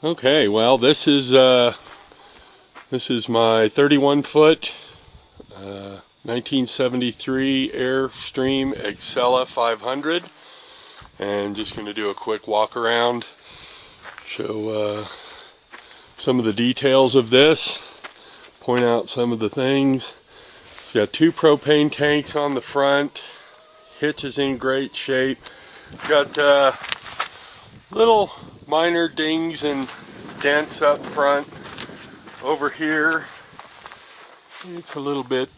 Okay, well, this is my 31-foot 1973 Airstream Excella 500, and just going to do a quick walk around, show some of the details of this, point out some of the things. It's got 2 propane tanks on the front. Hitch is in great shape. Got little minor dings and dents up front. Over here, it's a little bit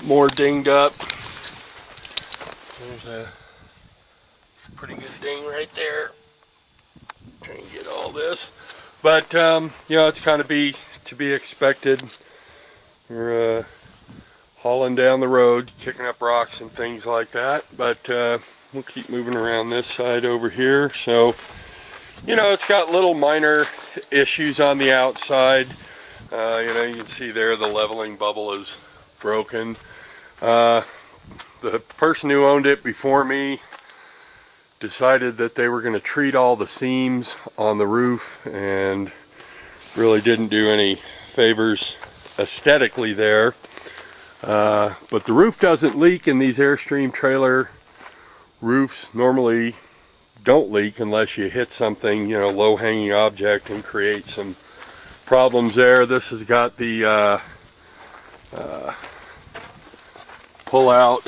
more dinged up. There's a pretty good ding right there. Trying to get all this, but you know, it's kind of to be expected. We're hauling down the road, kicking up rocks and things like that, but we'll keep moving around this side over here. So, you know, it's got little minor issues on the outside. You know, you can see there the leveling bubble is broken. The person who owned it before me decided that they were going to treat all the seams on the roof, and really didn't do any favors aesthetically there. But the roof doesn't leak, and these Airstream trailer roofs normally don't leak unless you hit something, you know, low-hanging object, and create some problems there. This has got the pull out.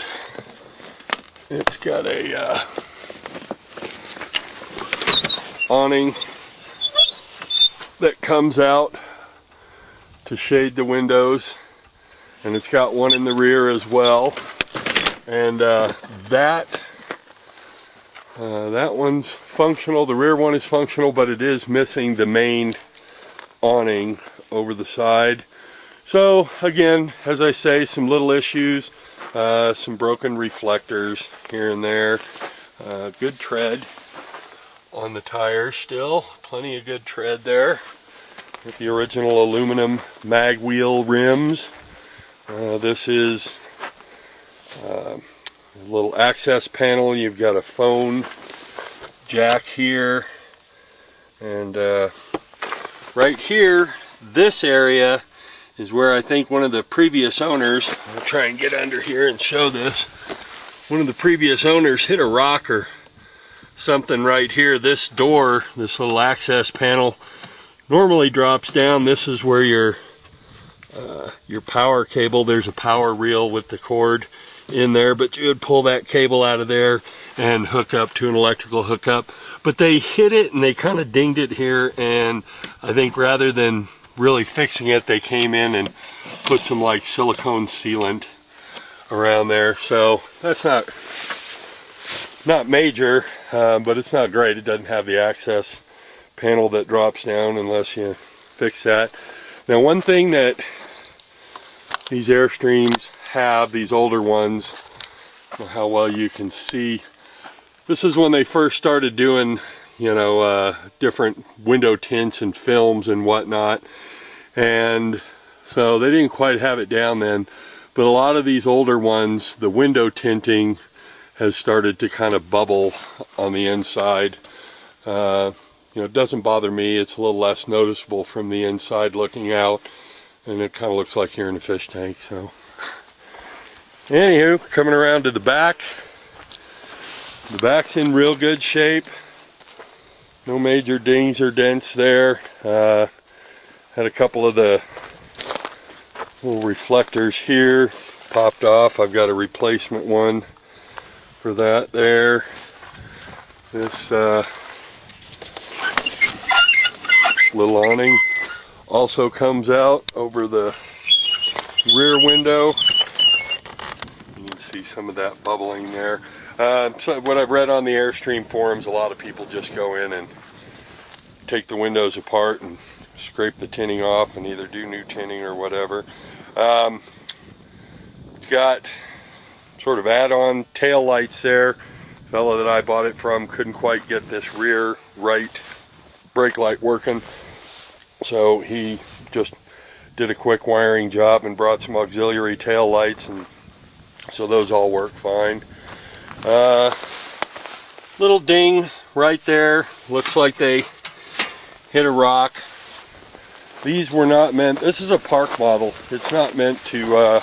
It's got a awning that comes out to shade the windows, and it's got one in the rear as well. And that one's functional. The rear one is functional, but it is missing the main awning over the side. So again, as I say, some little issues, some broken reflectors here and there. Good tread on the tires still, plenty of good tread there with the original aluminum mag wheel rims. This is a little access panel. You've got a phone jack here, and right here, this area is where I think one of the previous owners, I'll try and get under here and show this, one of the previous owners hit a rock or something right here. This door, this little access panel, normally drops down. This is where your power cable, there's a power reel with the cord in there, but you would pull that cable out of there and hook up to an electrical hookup. But they hit it and they kind of dinged it here, and I think rather than really fixing it, they came in and put some like silicone sealant around there. So that's not major, but it's not great. It doesn't have the access panel that drops down unless you fix that. Now, one thing that these Airstreams have, these older ones, I don't know how well you can see, this is when they first started doing, you know, different window tints and films and whatnot, and so they didn't quite have it down then. But a lot of these older ones, the window tinting has started to kind of bubble on the inside. You know, it doesn't bother me. It's a little less noticeable from the inside looking out, and it kind of looks like you're in a fish tank. So anywho, coming around to the back. The back's in real good shape. No major dings or dents there. Had a couple of the little reflectors here popped off. I've got a replacement one for that there. This little awning also comes out over the rear window. You can see some of that bubbling there. So what I've read on the Airstream forums, a lot of people just go in and take the windows apart and scrape the tinting off and either do new tinting or whatever. It's got sort of add-on tail lights there. The fellow that I bought it from couldn't quite get this rear right brake light working, so he just did a quick wiring job and brought some auxiliary tail lights, and so those all work fine. Little ding right there. Looks like they hit a rock. These were not meant, this is a park model. It's not meant to,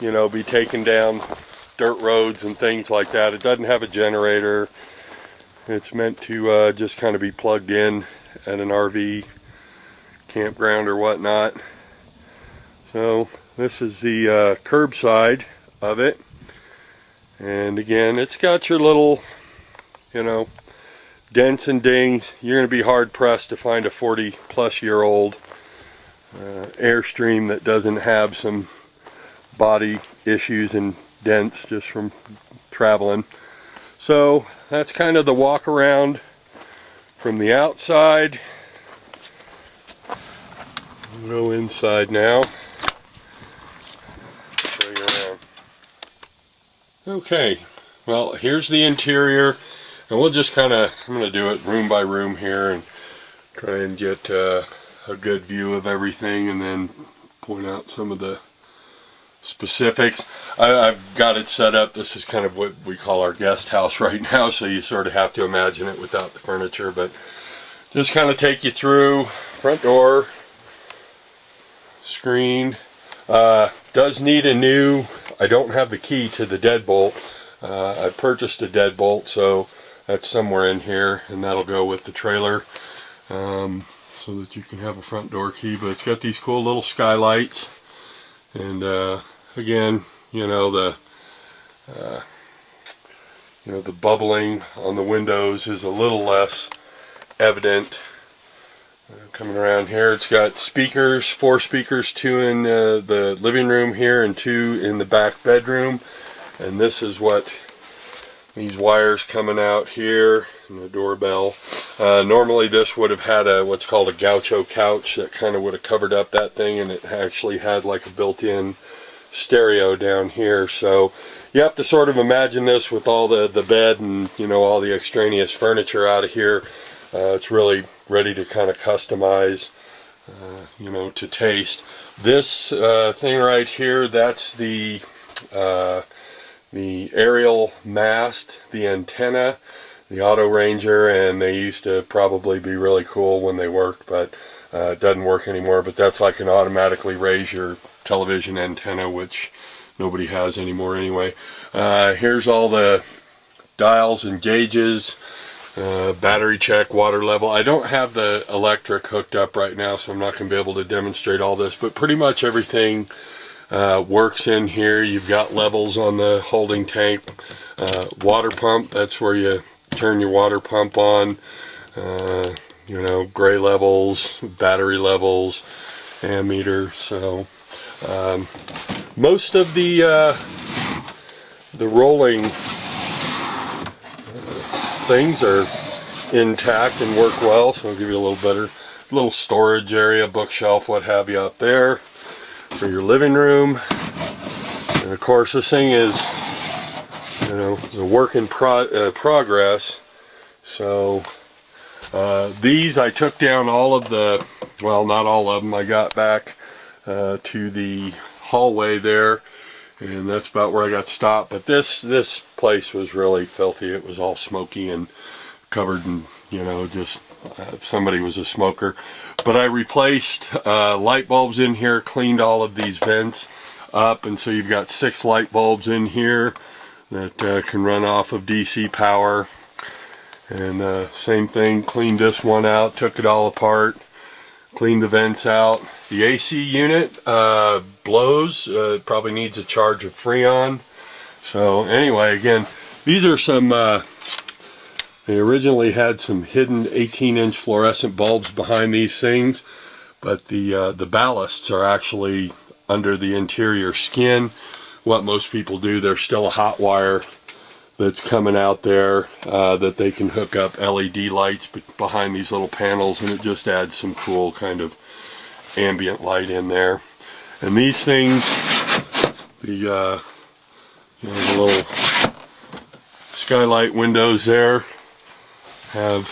you know, be taken down dirt roads and things like that. It doesn't have a generator. It's meant to just kind of be plugged in at an RV campground or whatnot. So this is the curbside of it. And again, it's got your little, you know, dents and dings. You're going to be hard pressed to find a 40-plus-year-old Airstream that doesn't have some body issues and dents just from traveling. So that's kind of the walk around from the outside. We'll go inside now. Show you around. Okay, well, here's the interior. And we'll just kind of, I'm going to do it room by room here and try and get a good view of everything and then point out some of the specifics. I've got it set up. This is kind of what we call our guest house right now, so you sort of have to imagine it without the furniture. But just kind of take you through. Front door, screen. Does need a new, I don't have the key to the deadbolt. I purchased a deadbolt, so that's somewhere in here, and that'll go with the trailer, so that you can have a front door key. But it's got these cool little skylights, and again, you know, the bubbling on the windows is a little less evident. Coming around here, it's got speakers, 4 speakers, 2 in the living room here and 2 in the back bedroom. And this is what these wires coming out here, and the doorbell. Normally this would have had what's called a gaucho couch that kind of would have covered up that thing, and it actually had like a built-in stereo down here. So you have to sort of imagine this with all the bed and, you know, all the extraneous furniture out of here. It's really ready to kind of customize, you know, to taste. This thing right here, that's the aerial mast, the antenna, the Auto Ranger, and they used to probably be really cool when they worked, but it doesn't work anymore. But that's like an automatically raise your television antenna, which nobody has anymore anyway. Here's all the dials and gauges, battery check, water level. I don't have the electric hooked up right now, so I'm not going to be able to demonstrate all this, but pretty much everything works in here. You've got levels on the holding tank. Water pump, that's where you turn your water pump on. You know, gray levels, battery levels, ammeter. So most of the rolling things are intact and work well, so I'll give you a little storage area, bookshelf, what have you, up there for your living room. And of course, this thing is, you know, a work in progress. So these, I took down all of the, well, not all of them. I got back to the hallway there, and that's about where I got stopped. But this place was really filthy. It was all smoky and covered in, you know, just somebody was a smoker. But I replaced light bulbs in here, cleaned all of these vents up, and so you've got 6 light bulbs in here that can run off of DC power. And same thing, cleaned this one out, took it all apart, cleaned the vents out. The AC unit blows, probably needs a charge of Freon. So anyway, again, these are some, they originally had some hidden 18-inch fluorescent bulbs behind these things, but the ballasts are actually under the interior skin. What most people do, there's still a hot wire that's coming out there that they can hook up LED lights behind these little panels, and it just adds some cool kind of ambient light in there. And these things, you know, the little skylight windows there have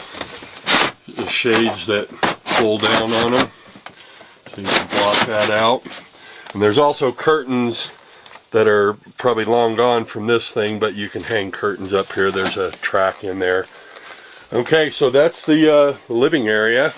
the shades that pull down on them, so you can block that out. And there's also curtains that are probably long gone from this thing, but you can hang curtains up here. There's a track in there Okay, so that's the living area.